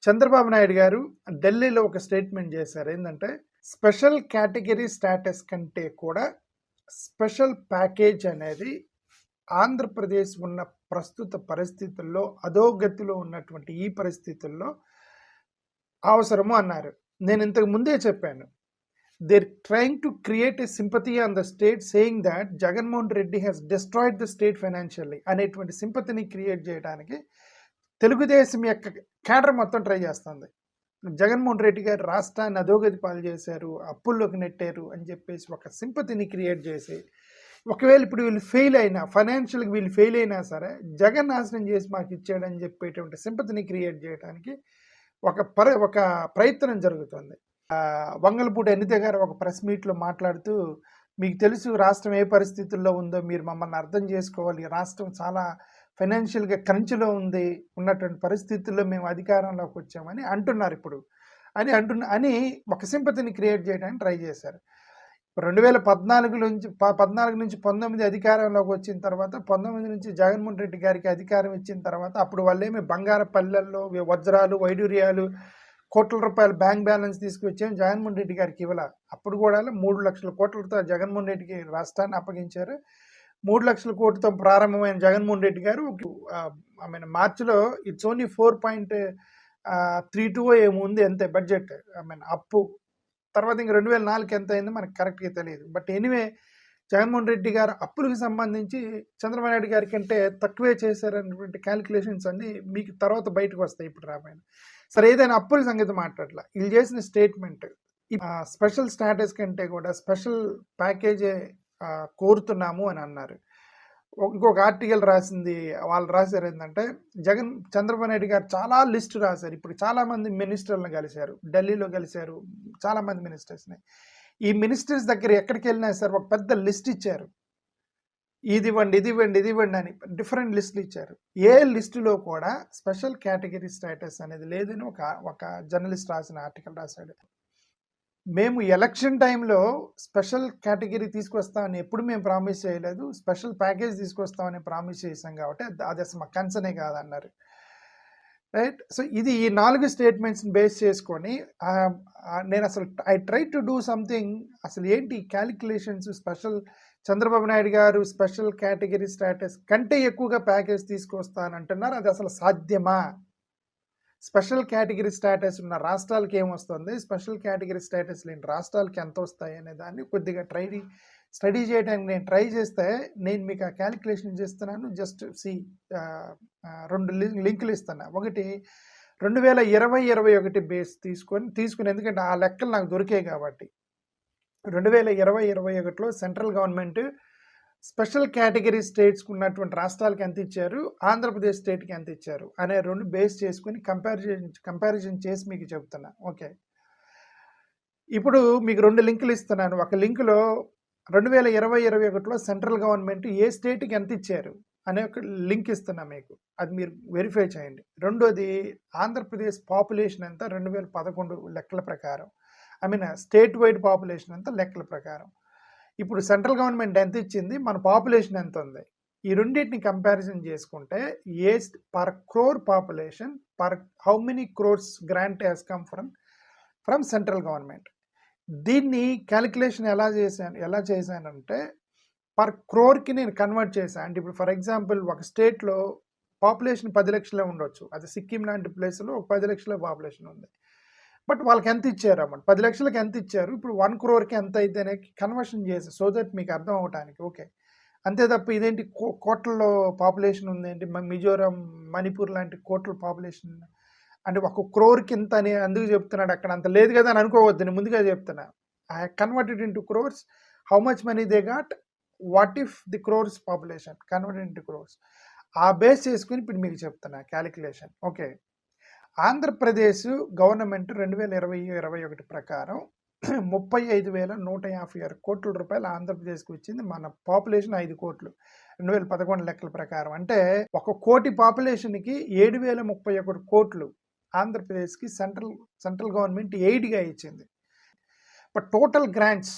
చంద్రబాబు నాయుడు గారు ఢిల్లీలో ఒక స్టేట్మెంట్ చేశారు. ఏంటంటే స్పెషల్ కేటగిరీ స్టేటస్ కంటే కూడా స్పెషల్ ప్యాకేజ్ అనేది ఆంధ్రప్రదేశ్ ఉన్న ప్రస్తుత పరిస్థితుల్లో అధోగతిలో ఉన్నటువంటి ఈ పరిస్థితుల్లో అవసరము అన్నారు. నేను ఇంతకు ముందే చెప్పాను. They're trying to create a sympathy on the state saying that Jagannath Reddy has destroyed the state financially అనేటువంటి సింపతిని క్రియేట్ చేయడానికి తెలుగుదేశం యొక్క క్యాడర్ మొత్తం ట్రై చేస్తుంది. జగన్మోహన్ రెడ్డి గారు రాష్ట్రాన్ని అధోగతి పాలు చేశారు, అప్పుల్లోకి నెట్టారు అని చెప్పేసి ఒక సింపతిని క్రియేట్ చేసి, ఒకవేళ ఇప్పుడు వీళ్ళు ఫెయిల్ అయినా, ఫైనాన్షియల్గా వీళ్ళు ఫెయిల్ అయినా సరే జగన్ నాశనం చేసి మాకు ఇచ్చాడని చెప్పేటువంటి సింపతిని క్రియేట్ చేయడానికి ఒక ప్రయత్నం జరుగుతుంది. వంగలపూడి అనిత గారు ఒక ప్రెస్ మీట్లో మాట్లాడుతూ, మీకు తెలుసు రాష్ట్రం ఏ పరిస్థితుల్లో ఉందో, మీరు మమ్మల్ని అర్థం చేసుకోవాలి, రాష్ట్రం చాలా ఫైనాన్షియల్గా క్రంచ్లో ఉన్నటువంటి పరిస్థితుల్లో మేము అధికారంలోకి వచ్చామని అంటున్నారు ఇప్పుడు అని ఒక సింపతిని క్రియేట్ చేయడానికి ట్రై చేశారు. 2014 నుంచి 19 అధికారంలోకి వచ్చిన తర్వాత 19 నుంచి జగన్మోహన్ రెడ్డి గారికి అధికారం ఇచ్చిన తర్వాత అప్పుడు వాళ్ళేమి బంగారు పల్లెల్లో వజ్రాలు వైడూర్యాలు కోట్ల రూపాయల బ్యాంక్ బ్యాలెన్స్ తీసుకొచ్చాం జగన్మోహన్ రెడ్డి గారికి ఇవ్వాల. అప్పుడు కూడా 3 లక్షల కోట్లతో జగన్మోహన్ రెడ్డికి రాష్ట్రాన్ని అప్పగించారు. 3 లక్షల కోట్లతో ప్రారంభమైన జగన్మోహన్ రెడ్డి గారు మార్చిలో ఇట్స్ ఓన్లీ 4.32 ఏముంది అంతే బడ్జెట్ అప్పు. తర్వాత ఇంక 2004 ఎంత అయిందో మనకు కరెక్ట్గా తెలియదు. బట్ ఎనీవే జగన్మోహన్ రెడ్డి గారు అప్పులకు సంబంధించి చంద్రబాబు నాయుడు గారి కంటే తక్కువే చేశారనేటువంటి క్యాలిక్యులేషన్స్ అన్నీ మీకు తర్వాత బయటకు వస్తాయి ఇప్పుడు రాబోయే. సరే, ఏదైనా అప్పుల సంగతి మాట్లాడలా. వీళ్ళు చేసిన స్టేట్మెంట్ స్పెషల్ స్టాటస్ కంటే కూడా స్పెషల్ ప్యాకేజే కోరుతున్నాము అని అన్నారు. ఇంకొక ఆర్టికల్ వాళ్ళు రాశారు ఏంటంటే చంద్రబాబు నాయుడు గారు చాలా లిస్ట్ రాశారు. ఇప్పుడు చాలామంది మినిస్టర్లను కలిశారు, ఢిల్లీలో కలిశారు చాలామంది మినిస్టర్స్ని. ఈ మినిస్టర్స్ దగ్గర ఎక్కడికి వెళ్ళినా సార్ ఒక పెద్ద లిస్ట్ ఇచ్చారు, ఇది ఇవ్వండి అని డిఫరెంట్ లిస్టులు ఇచ్చారు. ఏ లిస్టులో కూడా స్పెషల్ కేటగిరీ స్టేటస్ అనేది లేదని ఒక జర్నలిస్ట్ రాసిన ఆర్టికల్ రాశాడు. మేము ఎలక్షన్ టైంలో స్పెషల్ కేటగిరీ తీసుకొస్తామని ఎప్పుడు మేము ప్రామిస్ చేయలేదు, స్పెషల్ ప్యాకేజ్ తీసుకొస్తామని ప్రామిస్ చేసాం కాబట్టి అది అసలు మా కన్సర్నే కాదన్నారు. రైట్. సో ఇది ఈ 4 స్టేట్మెంట్స్ని బేస్ చేసుకొని నేను అసలు I try to do something. అసలు ఏంటి క్యాలిక్యులేషన్స్? చంద్రబాబు నాయుడు గారు స్పెషల్ కేటగిరీ స్టేటస్ కంటే ఎక్కువగా ప్యాకేజ్ తీసుకొస్తానంటున్నారు. అది అసలు సాధ్యమా? స్పెషల్ కేటగిరీ స్టేటస్ ఉన్న రాష్ట్రాలకి ఏమొస్తుంది, స్పెషల్ కేటగిరీ స్టేటస్ లేని రాష్ట్రాలకి ఎంత వస్తాయి అనే దాన్ని కొద్దిగా స్టడీ చేయడానికి నేను ట్రై చేస్తే నేను మీకు ఆ క్యాలిక్యులేషన్ చేస్తున్నాను. జస్ట్ రెండు లింకులు ఇస్తున్నా. ఒకటి 2020-21 బేస్ తీసుకుని ఎందుకంటే ఆ లెక్కలు నాకు దొరికాయి కాబట్టి 2020-21లో సెంట్రల్ గవర్నమెంట్ స్పెషల్ కేటగిరీ స్టేట్స్కి ఉన్నటువంటి రాష్ట్రాలకి ఎంత ఇచ్చారు, ఆంధ్రప్రదేశ్ స్టేట్కి ఎంత ఇచ్చారు అనే 2 బేస్ చేసుకుని కంపారిజన్ చేసి మీకు చెప్తున్నా. ఓకే, ఇప్పుడు మీకు 2 లింకులు ఇస్తున్నాను. ఒక లింకులో 2020-21లో సెంట్రల్ గవర్నమెంట్ ఏ స్టేట్కి ఎంత ఇచ్చారు అనే ఒక లింక్ ఇస్తున్నా మీకు, అది మీరు వెరిఫై చేయండి. రెండోది ఆంధ్రప్రదేశ్ పాపులేషన్ ఎంత 2011 లెక్కల ప్రకారం, స్టేట్ వైడ్ పాపులేషన్ ఎంత లెక్కల ప్రకారం. ఇప్పుడు సెంట్రల్ గవర్నమెంట్ ఎంత ఇచ్చింది, మన పాపులేషన్ ఎంత ఉంది, ఈ రెండింటిని కంపారిజన్ చేసుకుంటే per crore population how many crores grant has come from central government. దీన్ని క్యాలిక్యులేషన్ ఎలా చేశానంటే పర్ క్రోర్కి నేను కన్వర్ట్ చేశాను. అంటే ఇప్పుడు ఫర్ ఎగ్జాంపుల్ ఒక స్టేట్లో పాపులేషన్ 10 లక్షలే ఉండొచ్చు, అది సిక్కిం లాంటి ప్లేస్లో ఒక 10 లక్షల పాపులేషన్ ఉంది. బట్ వాళ్ళకి ఎంత ఇచ్చారు అన్నమాట, 10 లక్షలకి ఎంత ఇచ్చారు, ఇప్పుడు 1 crore ఎంత అయితే కన్వర్షన్ చేసి సో దట్ మీకు అర్థం అవడానికి. ఓకే, అంతే తప్ప ఇదేంటి కోట్లలో పాపులేషన్ ఉంది ఏంటి, మిజోరం మణిపూర్ లాంటి కోట్ల పాపులేషన్ అంటే 1 crore ఇంత అని అందుకు చెప్తున్నాడు, అక్కడ అంత లేదు కదా అని అనుకోవద్దు, నేను ముందుగా చెప్తున్నా. I converted into crores, how much money they got, what if the crores population converted into crores, ఆ బేస్ చేసుకుని ఇప్పుడు మీకు చెప్తున్నా క్యాలిక్యులేషన్. ఓకే, ఆంధ్రప్రదేశ్ గవర్నమెంట్ 2020-21 ప్రకారం 35,156 కోట్ల రూపాయలు ఆంధ్రప్రదేశ్కి వచ్చింది. మన పాపులేషన్ 5 కోట్లు 2011 లెక్కల ప్రకారం. అంటే 1 కోటి పాపులేషన్కి 7,031 కోట్లు ఆంధ్రప్రదేశ్కి సెంట్రల్ గవర్నమెంట్ ఎయిడ్గా ఇచ్చింది. బట్ టోటల్ గ్రాంట్స్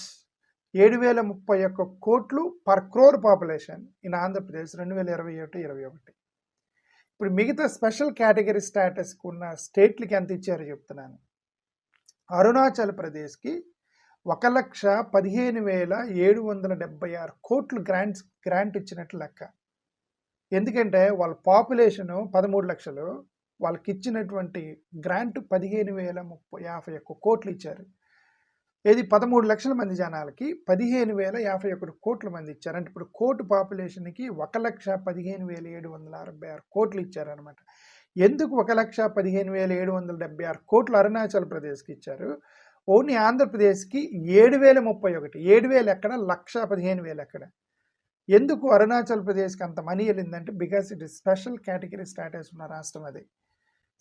7,031 కోట్లు per crore population in Andhra Pradesh 2021-21. ఇప్పుడు మిగతా స్పెషల్ కేటగిరీ స్టేటస్కి ఉన్న స్టేట్లకి ఎంత ఇచ్చారో చెప్తున్నాను. అరుణాచల్ ప్రదేశ్కి 1,15,776 కోట్లు గ్రాంట్ ఇచ్చినట్లు లెక్క. ఎందుకంటే వాళ్ళ పాపులేషను 13 లక్షలు, వాళ్ళకి ఇచ్చినటువంటి గ్రాంట్ 15,051 కోట్లు ఇచ్చారు. ఏది 13 లక్షల మంది జనాలకి 15,051 కోట్ల మంది ఇచ్చారు. అంటే ఇప్పుడు కోటి పాపులేషన్కి 1,15,766 కోట్లు ఇచ్చారనమాట. ఎందుకు 1,15,776 కోట్లు అరుణాచల్ ప్రదేశ్కి ఇచ్చారు? ఓన్లీ ఆంధ్రప్రదేశ్కి 7,031. 7,000 ఎక్కడ, 1,15,000 ఎక్కడ? ఎందుకు అరుణాచల్ ప్రదేశ్కి అంత మనీ వెళ్ళిందంటే because it is special category status ఉన్న రాష్ట్రం అది.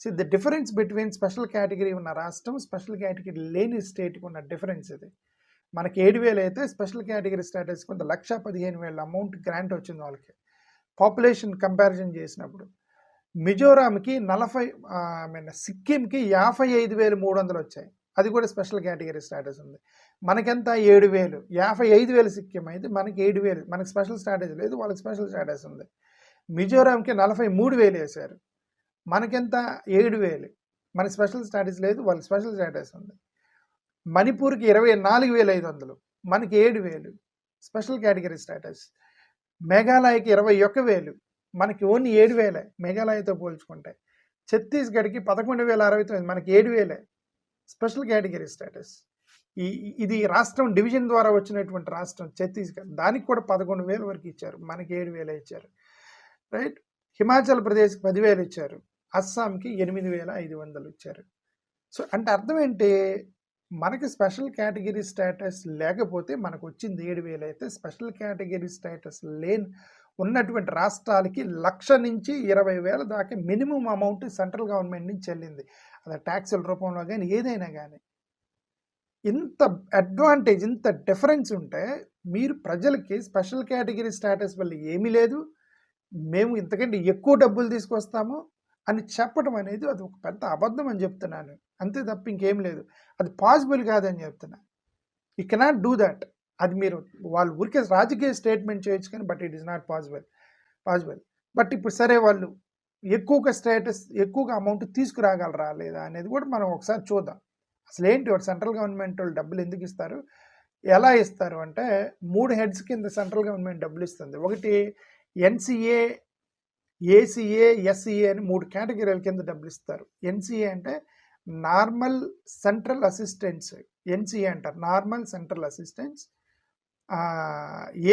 So the difference between special category ఉన్న రాష్ట్రం, స్పెషల్ కేటగిరీ లేని స్టేట్కి ఉన్న డిఫరెన్స్ ఇది. మనకి 7,000 అయితే స్పెషల్ కేటగిరీ స్టేటస్ కొంత 1,15,000 అమౌంట్ గ్రాంట్ వచ్చింది వాళ్ళకి పాపులేషన్ కంపారిజన్ చేసినప్పుడు. మిజోరాంకి 40, సిక్కింకి 55,300 వచ్చాయి, అది కూడా స్పెషల్ కేటగిరీ స్టేటస్ ఉంది. మనకెంత 7,000, 55,000 సిక్కిం అయితే మనకి 7,000, మనకి స్పెషల్ స్టేటస్ లేదు, వాళ్ళకి స్పెషల్ స్టేటస్ ఉంది. మిజోరాంకి 43,000 వేశారు, మనకెంత 7,000, మనకి స్పెషల్ స్టేటస్ లేదు, వాళ్ళకి స్పెషల్ స్టేటస్ ఉంది. మణిపూర్కి 24,500, మనకి 7,000 స్పెషల్ కేటగిరీ స్టేటస్. మేఘాలయకి 21,000, మనకి ఓన్లీ 7,000 మేఘాలయతో పోల్చుకుంటే. ఛత్తీస్గఢ్కి 11,069, మనకి 7,000 స్పెషల్ కేటగిరీ స్టేటస్. ఇది రాష్ట్రం డివిజన్ ద్వారా వచ్చినటువంటి రాష్ట్రం ఛత్తీస్గఢ్, దానికి కూడా 11,000 వరకు ఇచ్చారు, మనకి 7,000 ఇచ్చారు, రైట్. హిమాచల్ ప్రదేశ్కి 10,000 ఇచ్చారు, అస్సాంకి 8,500 ఇచ్చారు. సో అంటే అర్థం ఏంటి, మనకి స్పెషల్ కేటగిరీ స్టేటస్ లేకపోతే మనకు వచ్చింది 7,000 అయితే, స్పెషల్ కేటగిరీ స్టేటస్ ఉన్నటువంటి రాష్ట్రాలకి 1,00,000 నుంచి 20,000 దాకా మినిమం అమౌంట్ సెంట్రల్ గవర్నమెంట్ నుంచి చెల్లింది, అది ట్యాక్సుల రూపంలో కానీ ఏదైనా కానీ. ఇంత అడ్వాంటేజ్, ఇంత డిఫరెన్స్ ఉంటే మీరు ప్రజలకి స్పెషల్ కేటగిరీ స్టేటస్ వల్ల ఏమీ లేదు, మేము ఇంతకంటే ఎక్కువ డబ్బులు తీసుకొస్తాము అని చెప్పడం అనేది అది ఒక పెద్ద అబద్ధం అని చెప్తున్నాను, అంతే తప్ప ఇంకేం లేదు. అది పాసిబుల్ కాదని చెప్తున్నా. You cannot do that. అది మీరు వాళ్ళు ఊరికే రాజకీయ స్టేట్మెంట్ చేయొచ్చు కానీ but it is not possible. But ఇప్పుడు సరే వాళ్ళు ఎక్కువగా అమౌంట్ తీసుకురాగలరా లేదా అనేది కూడా మనం ఒకసారి చూద్దాం. అసలు ఏంటి వాడు సెంట్రల్ గవర్నమెంట్ వాళ్ళు డబ్బులు ఎందుకు ఇస్తారు, ఎలా ఇస్తారు అంటే 3 హెడ్స్ కింద సెంట్రల్ గవర్నమెంట్ డబ్బులు ఇస్తుంది. ఒకటి ఎన్సీఏ, ఏసీఏ, ఎస్సీఏ అని 3 కేటగిరీల కింద డబ్బులు ఇస్తారు. ఎన్సీఏ అంటే నార్మల్ సెంట్రల్ అసిస్టెన్స్, ఎన్సీఏ అంటారు నార్మల్ సెంట్రల్ అసిస్టెన్స్.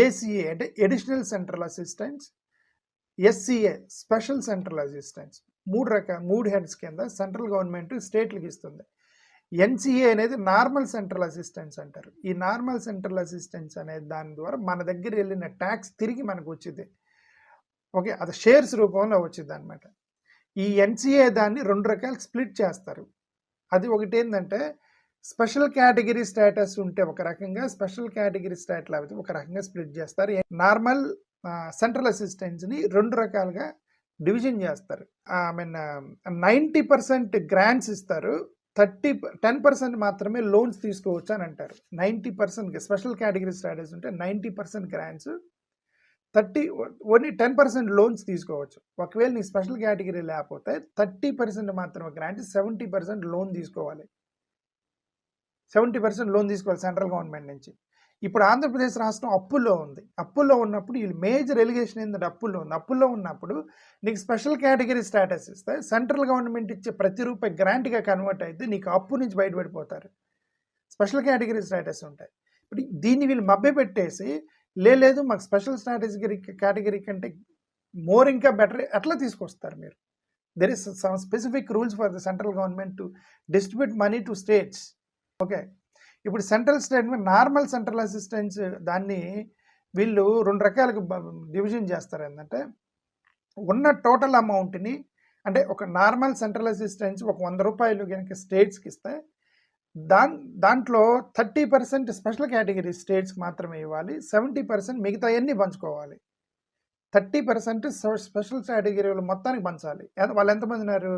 ఏసీఏ అంటే additional central assistance, SCA special central assistance. 3 heads కింద సెంట్రల్ గవర్నమెంట్ స్టేట్లకు ఇస్తుంది. ఎన్సీఏ అనేది నార్మల్ సెంట్రల్ అసిస్టెన్స్ అంటారు. ఈ నార్మల్ సెంట్రల్ అసిస్టెన్స్ అనే దాని ద్వారా మన దగ్గర వెళ్ళిన ట్యాక్స్ తిరిగి మనకు వచ్చింది, ఓకే, అది షేర్స్ రూపంలో వచ్చింది అనమాట. ఈ ఎన్సీఏ దాన్ని 2 రకాలు స్ప్లిట్ చేస్తారు. అది ఒకటి ఏంటంటే స్పెషల్ కేటగిరీ స్టేటస్ ఉంటే ఒక రకంగా, స్పెషల్ కేటగిరీ స్టేట్ లేకపోతే ఒక రకంగా స్ప్లిట్ చేస్తారు. నార్మల్ సెంట్రల్ అసిస్టెన్స్ని 2 రకాలుగా డివిజన్ చేస్తారు. 90% గ్రాంట్స్ ఇస్తారు, 10% మాత్రమే లోన్స్ తీసుకోవచ్చు అని అంటారు. 90% స్పెషల్ కేటగిరీ స్టేటస్ ఉంటే 90% గ్రాంట్స్, ఓన్లీ 10% లోన్స్ తీసుకోవచ్చు. ఒకవేళ నీ స్పెషల్ కేటగిరీ లేకపోతే 30% మాత్రమే గ్రాంట్, 70% లోన్ తీసుకోవాలి. 70% లోన్ తీసుకోవాలి సెంట్రల్ గవర్నమెంట్ నుంచి. ఇప్పుడు ఆంధ్రప్రదేశ్ రాష్ట్రం అప్పుల్లో ఉంది. అప్పుల్లో ఉన్నప్పుడు వీళ్ళు మేజర్ ఎలిగేషన్ ఏంటంటే అప్పుల్లో ఉంది. అప్పుల్లో ఉన్నప్పుడు నీకు స్పెషల్ కేటగిరీ స్టేటస్ ఇస్తే సెంట్రల్ గవర్నమెంట్ ఇచ్చే ప్రతి రూపాయి గ్రాంట్గా కన్వర్ట్ అయితే నీకు అప్పు నుంచి బయటపడిపోతారు స్పెషల్ కేటగిరీ స్టేటస్ ఉంటాయి. ఇప్పుడు దీన్ని వీళ్ళు మభ్యపెట్టేసి లేదు మాకు స్పెషల్ కేటగిరీ కంటే మోర్ ఇంకా బెటర్ ఎట్లా తీసుకొస్తారు మీరు? There is some specific rules for the central government to distribute money to states. Okay, ఇప్పుడు central state normal central assistance దాన్ని వీళ్ళు 2 రకాలుగా డివిజన్ చేస్తారు. ఏంటంటే ఉన్న టోటల్ అమౌంట్ని, అంటే ఒక నార్మల్ సెంట్రల్ అసిస్టెన్స్ ఒక 100 రూపాయలు కనుక స్టేట్స్కి ఇస్తే దాంట్లో 30% స్పెషల్ కేటగిరీ స్టేట్స్కి మాత్రమే ఇవ్వాలి, 70% మిగతా అన్నీ పంచుకోవాలి. 30% స్పెషల్ కేటగిరీలు మొత్తానికి పంచాలి. వాళ్ళు ఎంతమంది ఉన్నారు?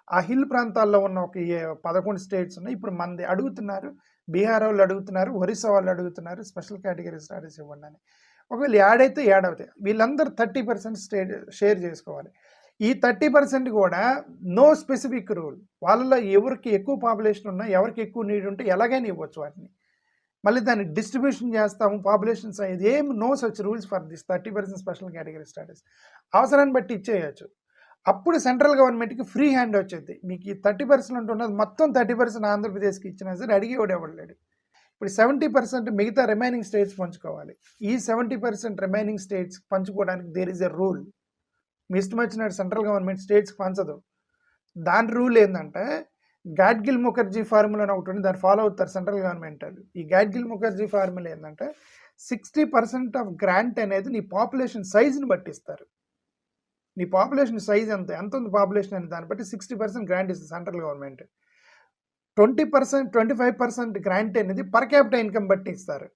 ఆ హిల్ ప్రాంతాల్లో ఉన్న ఒక 11 స్టేట్స్ ఉన్నాయి. ఇప్పుడు మంది అడుగుతున్నారు, బీహార్ వాళ్ళు అడుగుతున్నారు, ఒరిస్సా వాళ్ళు అడుగుతున్నారు స్పెషల్ కేటగిరీ స్టేటస్ ఇవ్వండి అని. ఒకవేళ యాడ్ అయితే యాడ్ అవుతాయి, వీళ్ళందరూ 30% షేర్ చేసుకోవాలి. ఈ 30% కూడా నో స్పెసిఫిక్ రూల్. వాళ్ళలో ఎవరికి ఎక్కువ పాపులేషన్ ఉన్నా, ఎవరికి ఎక్కువ నీడ్ ఉంటే ఎలాగైనా ఇవ్వచ్చు వాటిని. మళ్ళీ దాన్ని డిస్ట్రిబ్యూషన్ చేస్తాము, పాపులేషన్ సైజ్, ఏం no such rules for this 30% special category status. అవసరాన్ని బట్టి ఇచ్చేయచ్చు. అప్పుడు సెంట్రల్ గవర్నమెంట్కి ఫ్రీ హ్యాండ్ వచ్చేది. మీకు ఈ 30% ఉన్నది మొత్తం 30% ఆంధ్రప్రదేశ్కి ఇచ్చినా సరే అడిగేవాడు ఎవడలేడు. ఇప్పుడు 70% మిగతా రిమైనింగ్ స్టేట్స్ పంచుకోవాలి. ఈ 70% రిమైనింగ్ స్టేట్స్ పంచుకోవడానికి దేర్ ఇస్ ఎ రూల్. మీ ఇష్టం వచ్చినట్టు సెంట్రల్ గవర్నమెంట్ స్టేట్స్కి పంచదు. దాని రూల్ ఏంటంటే గాడ్గిల్ ముఖర్జీ ఫార్ములా అని ఒకటి ఉంది, దాన్ని ఫాలో అవుతారు సెంట్రల్ గవర్నమెంట్ వాళ్ళు. ఈ గాడ్గిల్ ముఖర్జీ ఫార్ములా ఏంటంటే 60% ఆఫ్ గ్రాంట్ అనేది నీ పాపులేషన్ సైజుని బట్టి ఇస్తారు. నీ పాపులేషన్ సైజ్ ఎంత ఉంది పాపులేషన్ అని దాన్ని బట్టి 60% గ్రాంట్ ఇస్తుంది సెంట్రల్ గవర్నమెంట్. 20%, 25% గ్రాంట్ అనేది పర్ క్యాపిటల్ ఇన్కమ్ బట్టి ఇస్తారు.